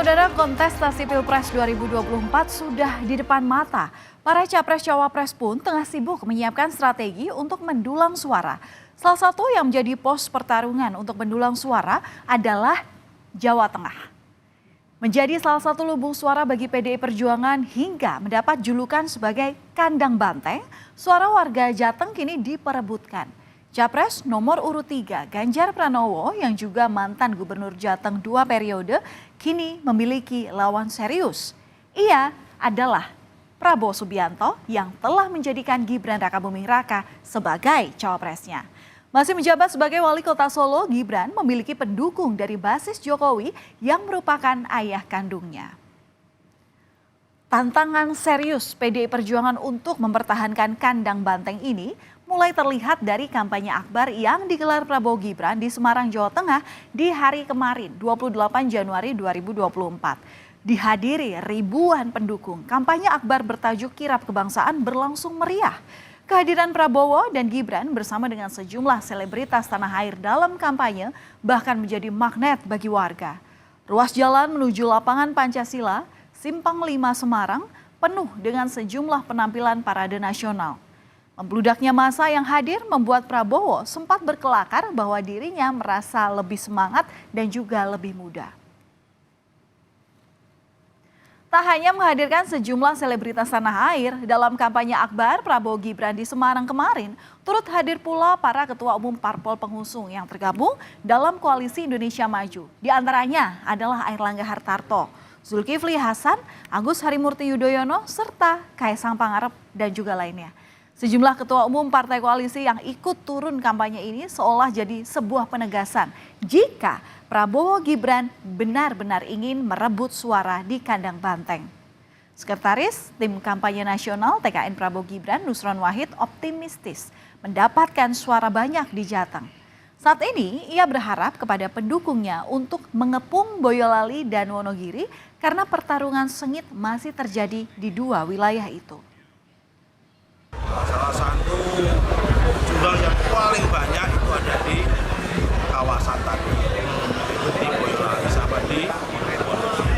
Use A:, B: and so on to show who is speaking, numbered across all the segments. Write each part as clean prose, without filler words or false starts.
A: Saudara, kontestasi Pilpres 2024 sudah di depan mata. Para capres-cawapres pun tengah sibuk menyiapkan strategi untuk mendulang suara. Salah satu yang menjadi pos pertarungan untuk mendulang suara adalah Jawa Tengah. Menjadi salah satu lumbung suara bagi PDI Perjuangan hingga mendapat julukan sebagai kandang banteng, suara warga Jateng kini diperebutkan. Capres nomor urut 3 Ganjar Pranowo yang juga mantan Gubernur Jateng 2 periode kini memiliki lawan serius. Ia adalah Prabowo Subianto yang telah menjadikan Gibran Rakabuming Raka sebagai cawapresnya. Masih menjabat sebagai wali kota Solo, Gibran memiliki pendukung dari basis Jokowi yang merupakan ayah kandungnya. Tantangan serius PDI Perjuangan untuk mempertahankan kandang banteng ini mulai terlihat dari kampanye akbar yang digelar Prabowo Gibran di Semarang, Jawa Tengah di hari kemarin 28 Januari 2024. Dihadiri ribuan pendukung, kampanye akbar bertajuk Kirap Kebangsaan berlangsung meriah. Kehadiran Prabowo dan Gibran bersama dengan sejumlah selebritas tanah air dalam kampanye bahkan menjadi magnet bagi warga. Ruas jalan menuju lapangan Pancasila, Simpang 5 Semarang penuh dengan sejumlah penampilan parade nasional. Membludaknya massa yang hadir membuat Prabowo sempat berkelakar bahwa dirinya merasa lebih semangat dan juga lebih muda. Tak hanya menghadirkan sejumlah selebritas tanah air, dalam kampanye akbar Prabowo Gibran di Semarang kemarin, turut hadir pula para ketua umum parpol pengusung yang tergabung dalam Koalisi Indonesia Maju. Di antaranya adalah Airlangga Hartarto, Zulkifli Hasan, Agus Harimurti Yudhoyono, serta Kaisang Pangarep dan juga lainnya. Sejumlah ketua umum partai koalisi yang ikut turun kampanye ini seolah jadi sebuah penegasan jika Prabowo Gibran benar-benar ingin merebut suara di kandang banteng. Sekretaris Tim Kampanye Nasional TKN Prabowo Gibran, Nusron Wahid, optimistis mendapatkan suara banyak di Jateng. Saat ini ia berharap kepada pendukungnya untuk mengepung Boyolali dan Wonogiri karena pertarungan sengit masih terjadi di dua wilayah itu.
B: Salah satu jumlah yang paling banyak itu ada di kawasan tadi, itu di Boyolali sama di Wonogiri.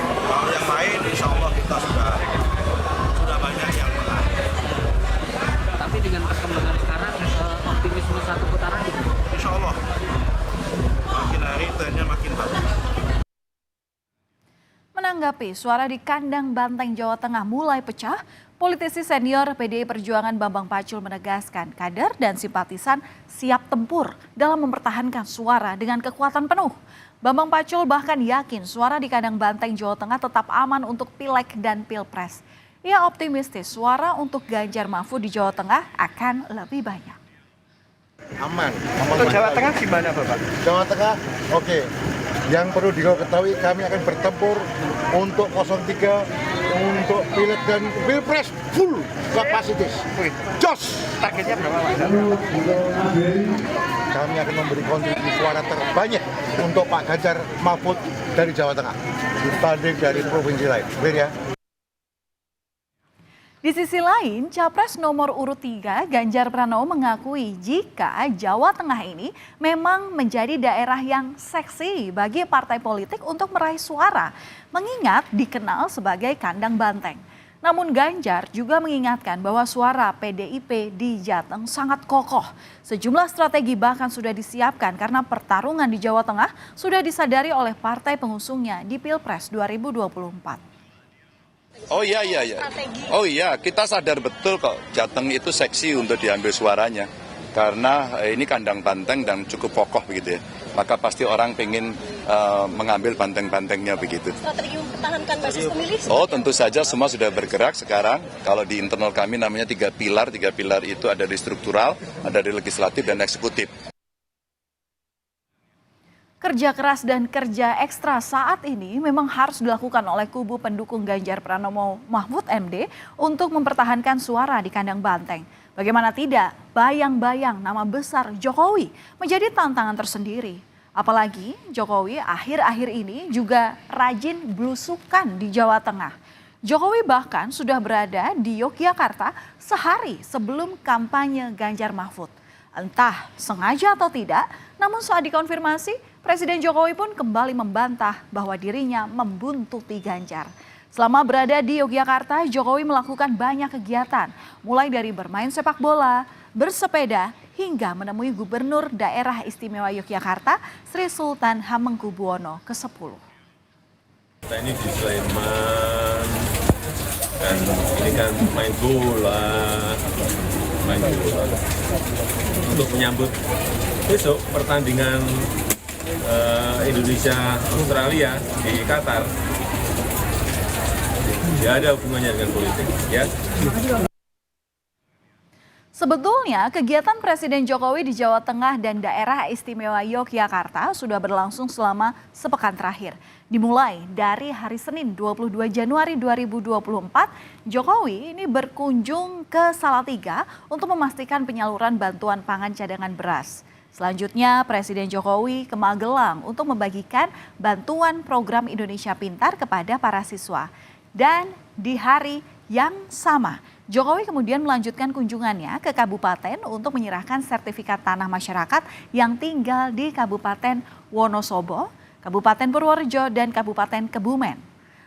B: Kalau yang lain insya Allah kita sudah banyak yang menang.
C: Tapi dengan perkembangan sekarang, optimisme satu putaran gitu?
B: Insya Allah makin hari trennya makin bagus.
A: Menanggapi suara di kandang banteng Jawa Tengah mulai pecah, politisi senior PDI Perjuangan Bambang Pacul menegaskan kader dan simpatisan siap tempur dalam mempertahankan suara dengan kekuatan penuh. Bambang Pacul bahkan yakin suara di kandang banteng Jawa Tengah tetap aman untuk Pileg dan Pilpres. Ia optimistis suara untuk Ganjar Mahfud di Jawa Tengah akan lebih banyak.
D: Aman.
E: Untuk Jawa Tengah gimana Bapak?
D: Jawa Tengah, oke. Yang perlu diketahui kami akan bertempur untuk 03, untuk Pileg dan Pilpres full kapasitas. Jos!
E: Targetnya berapa Pak?
D: Kami akan memberi kontribusi suara terbanyak untuk Pak Ganjar Mahfud dari Jawa Tengah dibanding dari provinsi lain. Clear ya?
A: Di sisi lain, Capres nomor urut 3 Ganjar Pranowo mengakui jika Jawa Tengah ini memang menjadi daerah yang seksi bagi partai politik untuk meraih suara, mengingat dikenal sebagai kandang banteng. Namun Ganjar juga mengingatkan bahwa suara PDIP di Jateng sangat kokoh. Sejumlah strategi bahkan sudah disiapkan karena pertarungan di Jawa Tengah sudah disadari oleh partai pengusungnya di Pilpres 2024.
F: Oh iya. Oh iya, kita sadar betul kok Jateng itu seksi untuk diambil suaranya. Karena ini kandang banteng dan cukup kokoh begitu ya. Maka pasti orang pengen mengambil banteng-bantengnya begitu.
G: Strategi mempertahankan basis pemilih?
F: Oh tentu saja semua sudah bergerak sekarang. Kalau di internal kami namanya 3 pilar. 3 pilar itu ada di struktural, ada di legislatif dan eksekutif.
A: Kerja keras dan kerja ekstra saat ini memang harus dilakukan oleh kubu pendukung Ganjar Pranowo Mahfud MD untuk mempertahankan suara di kandang banteng. Bagaimana tidak, bayang-bayang nama besar Jokowi menjadi tantangan tersendiri. Apalagi Jokowi akhir-akhir ini juga rajin belusukan di Jawa Tengah. Jokowi bahkan sudah berada di Yogyakarta sehari sebelum kampanye Ganjar Mahfud. Entah sengaja atau tidak, namun saat dikonfirmasi, Presiden Jokowi pun kembali membantah bahwa dirinya membuntuti Ganjar. Selama berada di Yogyakarta, Jokowi melakukan banyak kegiatan, mulai dari bermain sepak bola, bersepeda, hingga menemui Gubernur Daerah Istimewa Yogyakarta, Sri Sultan Hamengkubuwono ke-10.
H: Kita ini di Sleman, dan ini kan main bola untuk menyambut besok pertandingan Indonesia Australia di Qatar. Tidak ada hubungannya dengan politik, ya.
A: Sebetulnya kegiatan Presiden Jokowi di Jawa Tengah dan Daerah Istimewa Yogyakarta sudah berlangsung selama sepekan terakhir. Dimulai dari hari Senin 22 Januari 2024, Jokowi ini berkunjung ke Salatiga untuk memastikan penyaluran bantuan pangan cadangan beras. Selanjutnya Presiden Jokowi ke Magelang untuk membagikan bantuan program Indonesia Pintar kepada para siswa. Dan di hari yang sama, Jokowi kemudian melanjutkan kunjungannya ke kabupaten untuk menyerahkan sertifikat tanah masyarakat yang tinggal di Kabupaten Wonosobo, Kabupaten Purworejo, dan Kabupaten Kebumen.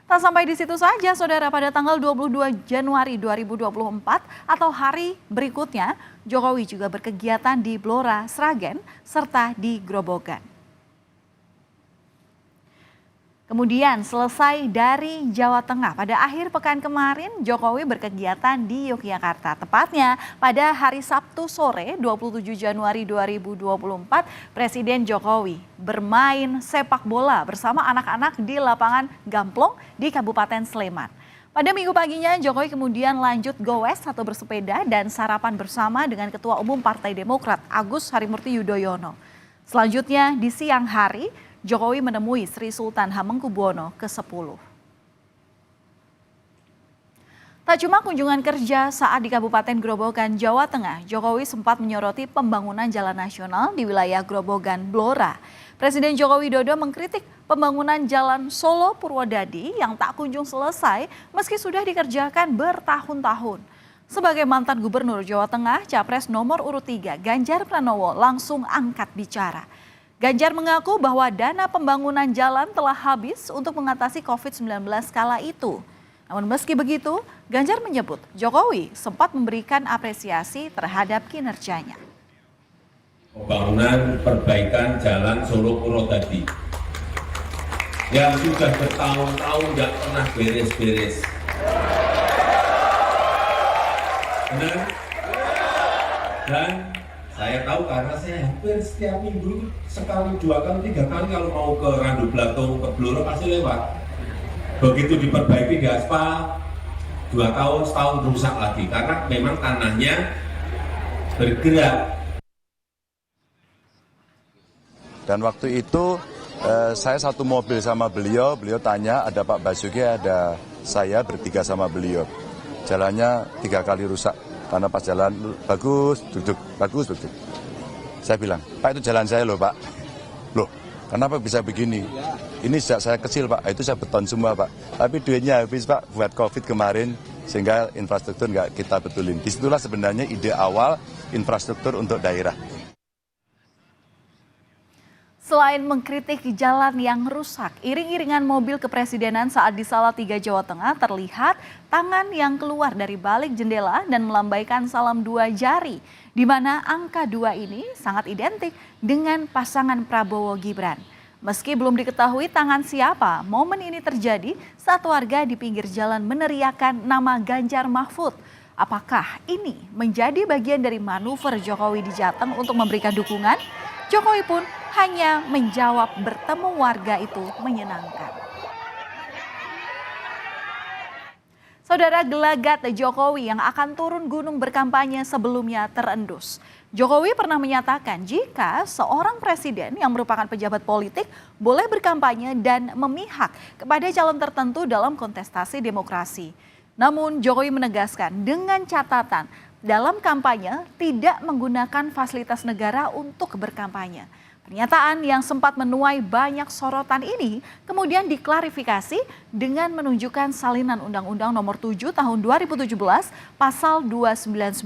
A: Tak sampai di situ saja, saudara, pada tanggal 22 Januari 2024 atau hari berikutnya, Jokowi juga berkegiatan di Blora, Sragen, serta di Grobogan. Kemudian selesai dari Jawa Tengah, pada akhir pekan kemarin Jokowi berkegiatan di Yogyakarta. Tepatnya pada hari Sabtu sore 27 Januari 2024, Presiden Jokowi bermain sepak bola bersama anak-anak di lapangan Gamplong di Kabupaten Sleman. Pada minggu paginya Jokowi kemudian lanjut goes atau bersepeda dan sarapan bersama dengan Ketua Umum Partai Demokrat Agus Harimurti Yudhoyono. Selanjutnya di siang hari, Jokowi menemui Sri Sultan Hamengkubuwono ke-10. Tak cuma kunjungan kerja saat di Kabupaten Grobogan, Jawa Tengah, Jokowi sempat menyoroti pembangunan jalan nasional di wilayah Grobogan, Blora. Presiden Joko Widodo mengkritik pembangunan jalan Solo Purwodadi yang tak kunjung selesai meski sudah dikerjakan bertahun-tahun. Sebagai mantan Gubernur Jawa Tengah, Capres nomor urut 3 Ganjar Pranowo langsung angkat bicara. Ganjar mengaku bahwa dana pembangunan jalan telah habis untuk mengatasi COVID-19 kala itu. Namun meski begitu, Ganjar menyebut Jokowi sempat memberikan apresiasi terhadap kinerjanya.
I: Pembangunan perbaikan jalan Solo Purwodadi yang sudah bertahun-tahun tidak pernah beres-beres. Benar? Dan saya tahu karena saya hampir setiap minggu sekali, 2 kali, 3 kali kalau mau ke Randu Blatung, ke Blora pasti lewat. Begitu diperbaiki gaspal, 2 tahun, setahun rusak lagi karena memang tanahnya bergerak.
F: Dan waktu itu saya satu mobil sama beliau tanya ada Pak Basuki, ada saya bertiga sama beliau. Jalannya 3 kali rusak. Karena pas jalan, bagus, duduk. Saya bilang, Pak itu jalan saya loh Pak. Loh, kenapa bisa begini? Ini sejak saya kecil Pak, itu saya beton semua Pak. Tapi duitnya habis Pak buat COVID kemarin, sehingga infrastruktur nggak kita betulin. Disitulah sebenarnya ide awal infrastruktur untuk daerah.
A: Selain mengkritik jalan yang rusak, iring-iringan mobil kepresidenan saat di Salatiga, Jawa Tengah terlihat tangan yang keluar dari balik jendela dan melambaikan salam 2 jari, di mana angka 2 ini sangat identik dengan pasangan Prabowo Gibran. Meski belum diketahui tangan siapa, momen ini terjadi saat warga di pinggir jalan meneriakan nama Ganjar Mahfud. Apakah ini menjadi bagian dari manuver Jokowi di Jateng untuk memberikan dukungan? Jokowi pun hanya menjawab bertemu warga itu menyenangkan. Saudara, gelagat Jokowi yang akan turun gunung berkampanye sebelumnya terendus. Jokowi pernah menyatakan jika seorang presiden yang merupakan pejabat politik boleh berkampanye dan memihak kepada calon tertentu dalam kontestasi demokrasi. Namun Jokowi menegaskan dengan catatan dalam kampanye tidak menggunakan fasilitas negara untuk berkampanye. Pernyataan yang sempat menuai banyak sorotan ini kemudian diklarifikasi dengan menunjukkan salinan Undang-Undang Nomor 7 Tahun 2017 Pasal 299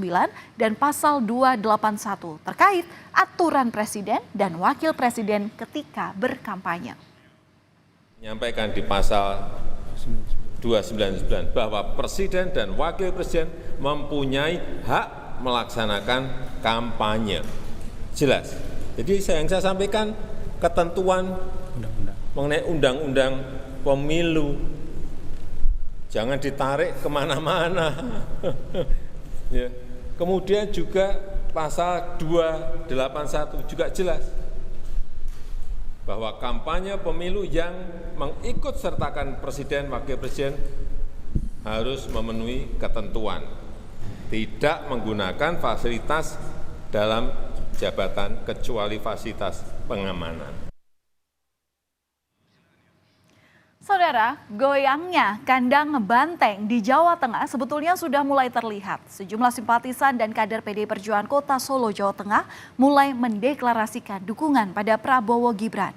A: dan Pasal 281 terkait aturan Presiden dan Wakil Presiden ketika berkampanye.
H: Menyampaikan di pasal 299 bahwa Presiden dan Wakil Presiden mempunyai hak melaksanakan kampanye. Jelas. Jadi yang saya sampaikan ketentuan mengenai undang-undang pemilu. Jangan ditarik kemana-mana. Ya. Kemudian juga pasal 281 juga jelas bahwa kampanye pemilu yang mengikut sertakan Presiden, Wakil Presiden harus memenuhi ketentuan. Tidak menggunakan fasilitas dalam jabatan kecuali fasilitas pengamanan.
A: Saudara, goyangnya kandang banteng di Jawa Tengah sebetulnya sudah mulai terlihat. Sejumlah simpatisan dan kader PDI Perjuangan Kota Solo, Jawa Tengah mulai mendeklarasikan dukungan pada Prabowo Gibran.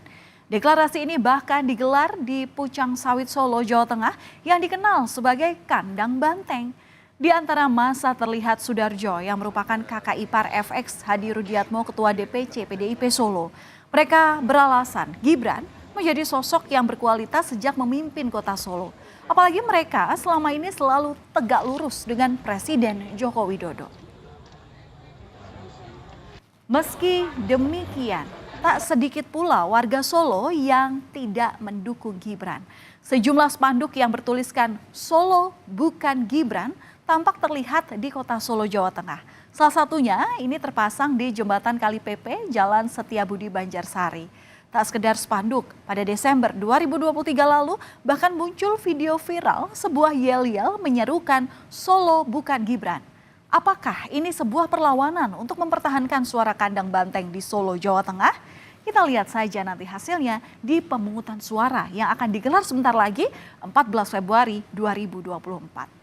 A: Deklarasi ini bahkan digelar di Pucang Sawit Solo, Jawa Tengah yang dikenal sebagai kandang banteng. Di antara masa terlihat Sudarjo yang merupakan kakak ipar FX Hadi Rudiatmo, Ketua DPC PDIP Solo. Mereka beralasan Gibran menjadi sosok yang berkualitas sejak memimpin Kota Solo. Apalagi mereka selama ini selalu tegak lurus dengan Presiden Joko Widodo. Meski demikian, tak sedikit pula warga Solo yang tidak mendukung Gibran. Sejumlah spanduk yang bertuliskan Solo bukan Gibran tampak terlihat di Kota Solo, Jawa Tengah. Salah satunya ini terpasang di Jembatan Kali PP, Jalan Setiabudi, Banjarsari. Tak sekedar spanduk, pada Desember 2023 lalu bahkan muncul video viral sebuah yel-yel menyerukan Solo bukan Gibran. Apakah ini sebuah perlawanan untuk mempertahankan suara kandang banteng di Solo, Jawa Tengah? Kita lihat saja nanti hasilnya di pemungutan suara yang akan digelar sebentar lagi 14 Februari 2024.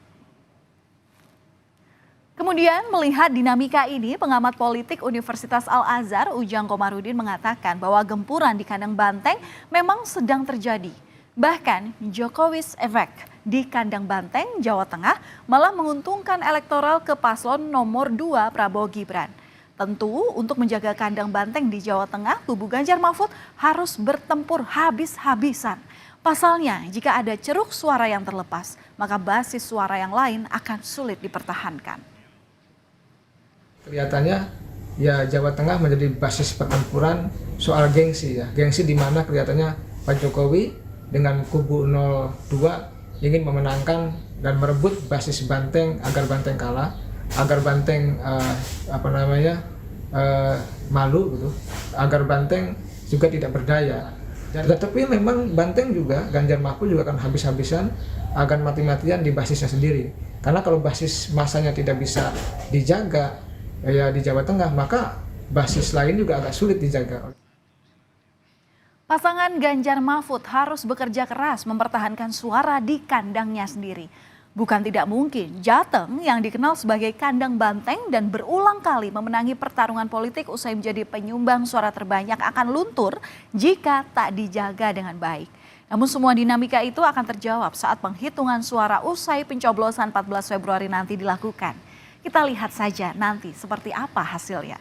A: Kemudian melihat dinamika ini, pengamat politik Universitas Al-Azhar Ujang Komarudin mengatakan bahwa gempuran di kandang banteng memang sedang terjadi. Bahkan Jokowi's Effect di kandang banteng Jawa Tengah malah menguntungkan elektoral ke paslon nomor 2 Prabowo Gibran. Tentu untuk menjaga kandang banteng di Jawa Tengah, kubu Ganjar Mahfud harus bertempur habis-habisan. Pasalnya, jika ada ceruk suara yang terlepas, maka basis suara yang lain akan sulit dipertahankan.
J: Kelihatannya ya Jawa Tengah menjadi basis pertempuran soal gengsi ya. Gengsi di mana kelihatannya Pak Jokowi dengan kubu 02 ingin memenangkan dan merebut basis Banteng agar Banteng kalah, agar Banteng malu gitu, agar Banteng juga tidak berdaya. Tetapi memang Banteng juga, Ganjar Mahfud juga akan habis-habisan, akan mati-matian di basisnya sendiri. Karena kalau basis masanya tidak bisa dijaga ya di Jawa Tengah, maka basis lain juga agak sulit dijaga.
A: Pasangan Ganjar Mahfud harus bekerja keras mempertahankan suara di kandangnya sendiri. Bukan tidak mungkin Jateng yang dikenal sebagai kandang banteng dan berulang kali memenangi pertarungan politik usai menjadi penyumbang suara terbanyak akan luntur jika tak dijaga dengan baik. Namun semua dinamika itu akan terjawab saat penghitungan suara usai pencoblosan 14 Februari nanti dilakukan. Kita lihat saja nanti seperti apa hasilnya.